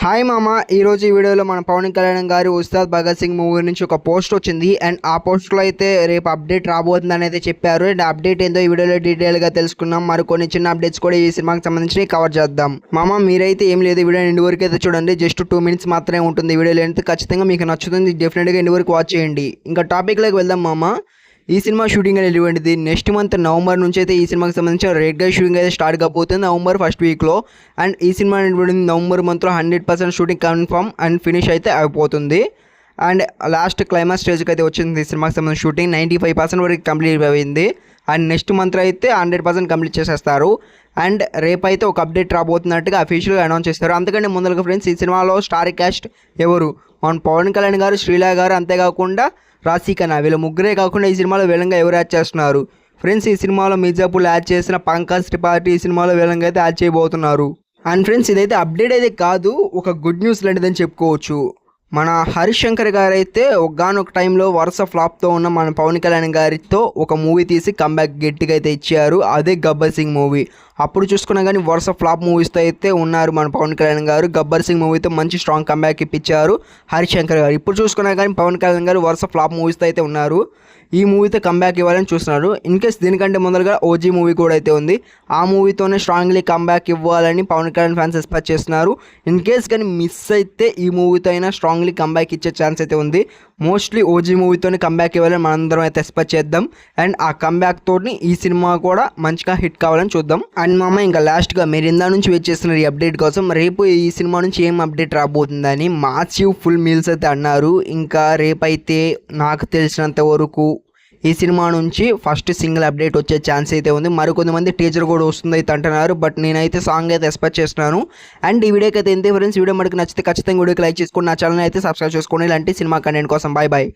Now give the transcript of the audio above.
Hi మామ, ఈరోజు ఈ వీడియోలో మన పవన్ కళ్యాణ్ గారి ఉస్తాద్ భగత్ సింగ్ మూవీ నుంచి ఒక పోస్ట్ వచ్చింది. అండ్ ఆ పోస్ట్లో అయితే రేపు అప్డేట్ రాబోతుందని అయితే చెప్పారు. అండ్ అప్డేట్ ఏందో ఈ వీడియోలో డీటెయిల్గా తెలుసుకుందాం. మరికొన్ని చిన్న అప్డేట్స్ కూడా ఈ సినిమాకి సంబంధించి కవర్ చేద్దాం. మామ, మీరైతే ఏం లేదు, వీడియో ఎండ్ వరకు అయితే చూడండి. జస్ట్ 2 minutes మాత్రమే ఉంటుంది వీడియో లెంత్. ఖచ్చితంగా మీకు నచ్చుతుంది, డెఫినెట్గా ఎండ్ వరకు వాచ్ చేయండి. ఇంకా టాపిక్లోకి వెళ్దాం మామ. ఈ సినిమా షూటింగ్ అనేది ఎటువంటిది, నెక్స్ట్ మంత్ నవంబర్ నుంచి అయితే ఈ సినిమాకి సంబంధించిన రెగ్యులర్ షూటింగ్ అయితే స్టార్ట్ కాబోతుంది నవంబర్ ఫస్ట్ వీక్లో. అండ్ ఈ సినిమా అనేటువంటి నవంబర్ మంత్లో 100% షూటింగ్ కన్ఫర్మ్ అండ్ ఫినిష్ అయితే అయిపోతుంది. అండ్ లాస్ట్ క్లైమాక్స్ స్టేజ్కి అయితే వచ్చింది ఈ సినిమాకి సంబంధించిన షూటింగ్ 95% వరకు కంప్లీట్ అయింది. అండ్ నెక్స్ట్ మంత్లో అయితే 100% కంప్లీట్ చేసేస్తారు. అండ్ రేపైతే ఒక అప్డేట్ రాబోతున్నట్టుగా అఫీషియల్గా అనౌన్స్ చేస్తారు. అంతకంటే ముందరగా ఫ్రెండ్స్, ఈ సినిమాలో స్టార్ క్యాస్ట్ ఎవరు, మన పవన్ కళ్యాణ్ గారు, శ్రీలా గారు, అంతేకాకుండా రాశి ఖన్నా, వీళ్ళ ముగ్గురే కాకుండా ఈ సినిమాలో విలన్గా ఎవరు యాడ్ చేస్తున్నారు ఫ్రెండ్స్? ఈ సినిమాలో మిర్జాపూర్ యాడ్ చేసిన పంకజ్ త్రిపాఠి ఈ సినిమాలో విలన్గా అయితే యాడ్ చేయబోతున్నారు. అండ్ ఫ్రెండ్స్, ఇదైతే అప్డేట్ అయితే కాదు, ఒక గుడ్ న్యూస్ లాంటిదని చెప్పుకోవచ్చు. మన హరిశంకర్ గారు అయితే ఒకగానొక టైంలో వరుస ఫ్లాప్తో ఉన్న మన పవన్ కళ్యాణ్ గారితో ఒక మూవీ తీసి కంబ్యాక్ గట్టిగా అయితే ఇచ్చారు. అదే గబ్బర్ సింగ్ మూవీ. అప్పుడు చూసుకున్నా కానీ వరుస ఫ్లాప్ మూవీస్తో అయితే ఉన్నారు మన పవన్ కళ్యాణ్ గారు. గబ్బర్ సింగ్ మూవీతో మంచి స్ట్రాంగ్ కంబ్యాక్ ఇప్పించారు హరిశంకర్ గారు. ఇప్పుడు చూసుకున్నా కానీ పవన్ కళ్యాణ్ గారు వరుస ఫ్లాప్ మూవీస్తో అయితే ఉన్నారు. ఈ మూవీతో కంబ్యాక్ ఇవ్వాలని చూస్తున్నారు. ఇన్కేస్ దీనికంటే ముందరగా ఓజీ మూవీ కూడా అయితే ఉంది. ఆ మూవీతోనే స్ట్రాంగ్లీ కంబ్యాక్ ఇవ్వాలని పవన్ కళ్యాణ్ ఫ్యాన్స్ ఎక్స్పెక్ట్ చేస్తున్నారు. ఇన్కేస్ కానీ మిస్ అయితే ఈ మూవీతో అయినా స్ట్రాంగ్లీ కంబ్యాక్ ఇచ్చే ఛాన్స్ అయితే ఉంది. మోస్ట్లీ ఓజీ మూవీతోనే కంబ్యాక్ ఇవ్వాలని మనందరం అయితే ఎక్స్పెక్ట్ చేద్దాం. అండ్ ఆ కంబ్యాక్ తోటి ఈ సినిమా కూడా మంచిగా హిట్ కావాలని చూద్దాం. అండ్ మామ, ఇంకా లాస్ట్గా మీరు ఇందా నుంచి వెయిట్ చేస్తున్నారు ఈ అప్డేట్ కోసం. రేపు ఈ సినిమా నుంచి ఏం అప్డేట్ రాబోతుందని మాసివ్ ఫుల్ మీల్స్ అయితే అన్నారు. ఇంకా రేపైతే నాకు తెలిసినంత వరకు ఈ సినిమా నుంచి ఫస్ట్ సింగిల్ అప్డేట్ వచ్చే ఛాన్స్ అయితే ఉంది. మరికొంతమంది టీజర్ కూడా వస్తుంది అయితే అంటున్నారు. బట్ నేనైతే సాంగ్ అయితే ఎక్స్పెక్ట్ చేస్తున్నాను. అండ్ ఈ వీడియోకి అయితే ఎంతే ఫ్రెండ్స్. వీడియో మనకి నచ్చితే ఖచ్చితంగా వీడియోకి లైక్ చేసుకోండి, నా ఛానల్ అయితే సబ్స్క్రైబ్ చేసుకోండి ఇలాంటి సినిమా కంటెంట్ కోసం. Bye bye.